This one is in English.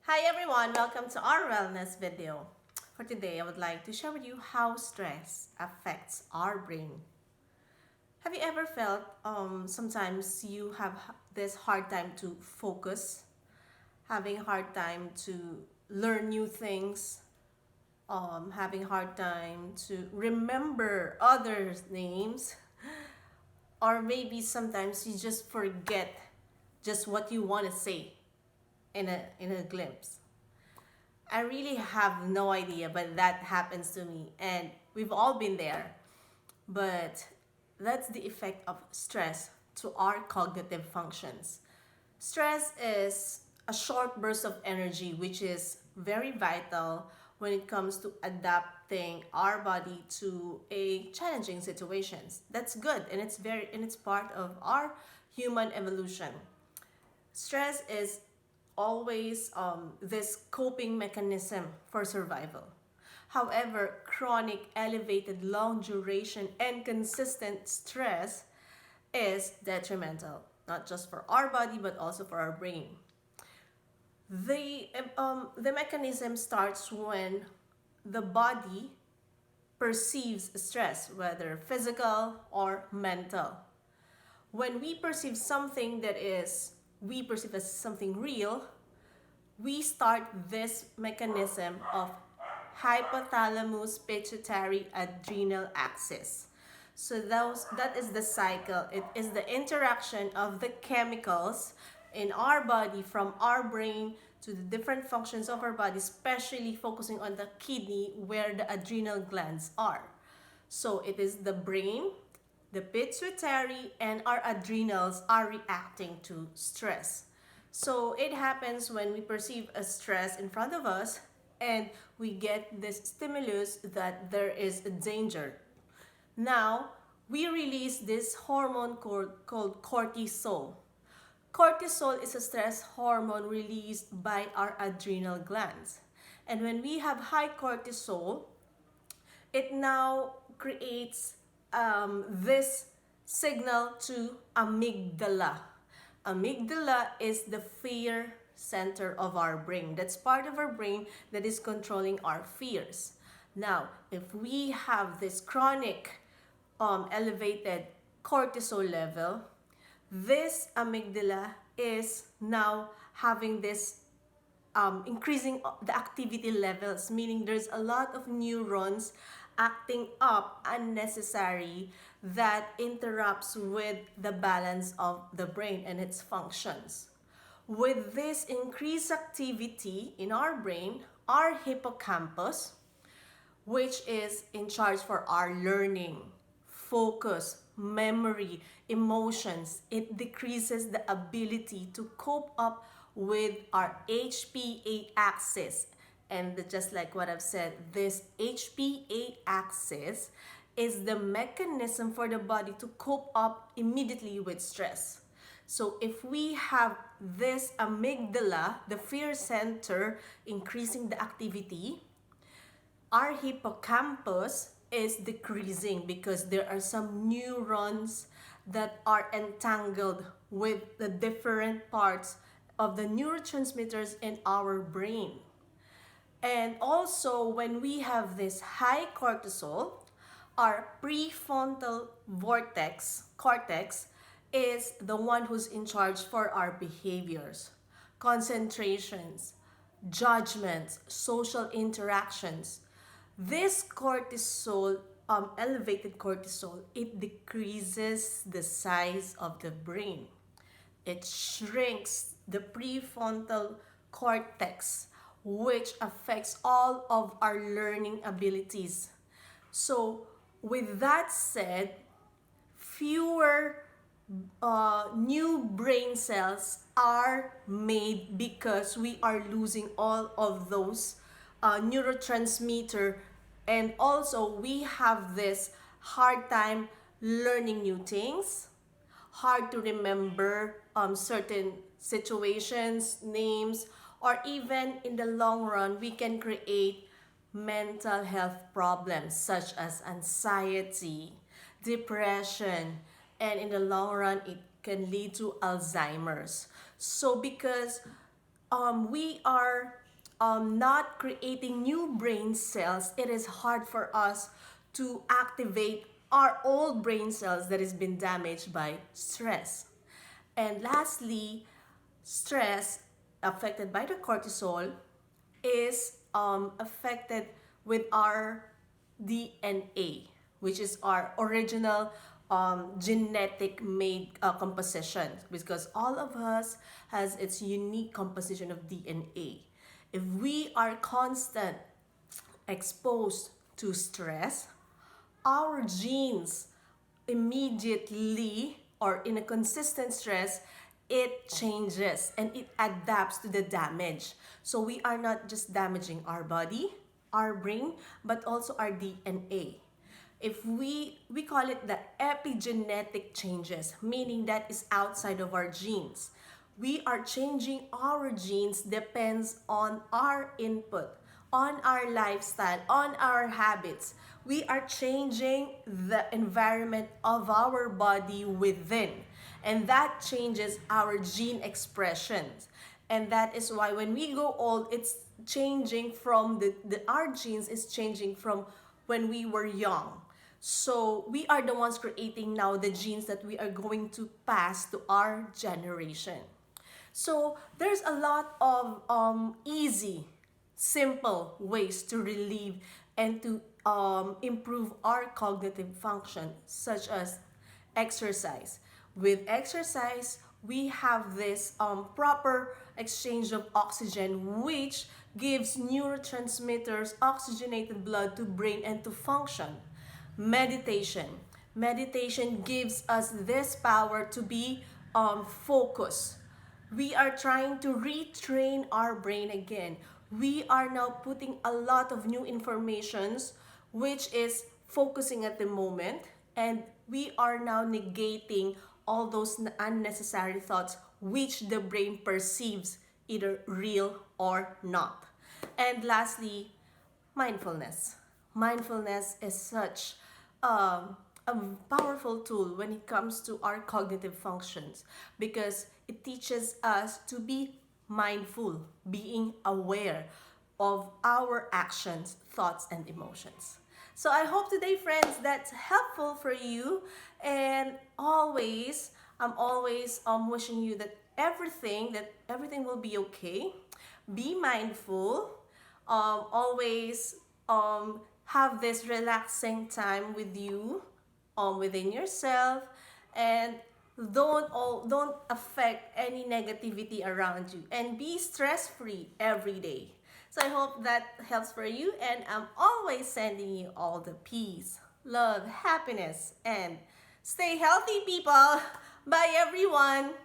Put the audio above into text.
Hi everyone, welcome to our wellness video. For today, I would like to share with you how stress affects our brain. Have you ever felt sometimes you have this hard time to focus, having a hard time to learn new things, having a hard time to remember others' names, or maybe sometimes you just forget just what you want to say in a glimpse. I really have no idea, but that happens to me, and we've all been there. But that's the effect of stress to our cognitive functions. Stress is a short burst of energy, which is very vital when it comes to adapting our body to a challenging situations. That's good, and it's part of our human evolution. Stress is always this coping mechanism for survival. However, chronic, elevated, long duration, and consistent stress is detrimental, not just for our body but also for our brain. The mechanism starts when the body perceives stress, whether physical or mental. When we perceive something that is we perceive as something real, we start this mechanism of hypothalamus pituitary adrenal axis. So that is the cycle. It is the interaction of the chemicals in our body from our brain to the different functions of our body, especially focusing on the kidney where the adrenal glands are. So it is the brain, the pituitary, and our adrenals are reacting to stress. So it happens when we perceive a stress in front of us and we get this stimulus that there is a danger. Now, we release this hormone called cortisol. Cortisol is a stress hormone released by our adrenal glands. And when we have high cortisol, it now creates this signal to amygdala. Amygdala is the fear center of our brain. That's part of our brain that is controlling our fears. Now, if we have this chronic elevated cortisol level, this amygdala is now having this increasing the activity levels, meaning there's a lot of neurons acting up unnecessary that interrupts with the balance of the brain and its functions. With this increased activity in our brain, our hippocampus, which is in charge for our learning, focus, memory, emotions, it decreases the ability to cope up with our HPA axis. And just like what I've said, this HPA axis is the mechanism for the body to cope up immediately with stress. So if we have this amygdala, the fear center, increasing the activity, our hippocampus is decreasing because there are some neurons that are entangled with the different parts of the neurotransmitters in our brain. And also, when we have this high cortisol, our prefrontal cortex is the one who's in charge for our behaviors, concentrations, judgments, social interactions. This cortisol, elevated cortisol, it decreases the size of the brain. It shrinks the prefrontal cortex, which affects all of our learning abilities. So, with that said, fewer new brain cells are made because we are losing all of those neurotransmitter, and also we have this hard time learning new things, hard to remember certain situations, names, or even in the long run, we can create mental health problems such as anxiety, depression, and in the long run, it can lead to Alzheimer's. So because we are not creating new brain cells, it is hard for us to activate our old brain cells that has been damaged by stress. And lastly, stress affected by the cortisol is affected with our DNA, which is our original genetic made composition, because all of us has its unique composition of DNA. If we are constant exposed to stress, our genes immediately, or in a consistent stress, it changes and it adapts to the damage. So we are not just damaging our body, our brain, but also our DNA. If we call it the epigenetic changes, meaning that is outside of our genes. We are changing our genes depends on our input, on our lifestyle, on our habits. We are changing the environment of our body within, and that changes our gene expressions. And that is why when we go old, it's changing from our genes is changing from when we were young. So we are the ones creating now the genes that we are going to pass to our generation. So there's a lot of easy, simple ways to relieve and to improve our cognitive function, such as exercise. With exercise, we have this proper exchange of oxygen, which gives neurotransmitters oxygenated blood to brain and to function. Meditation. Meditation gives us this power to be focused. We are trying to retrain our brain again. We are now putting a lot of new informations, which is focusing at the moment, and we are now negating all those unnecessary thoughts which the brain perceives either real or not. And lastly, mindfulness. Mindfulness is such a powerful tool when it comes to our cognitive functions, because it teaches us to be mindful, being aware of our actions, thoughts, and emotions. So I hope today, friends, that's helpful for you. And I'm always wishing you that everything will be okay. Be mindful. Always have this relaxing time with you, within yourself, and don't affect any negativity around you, and be stress free every day. So I hope that helps for you, and I'm always sending you all the peace, love, happiness, and stay healthy, people. Bye, everyone.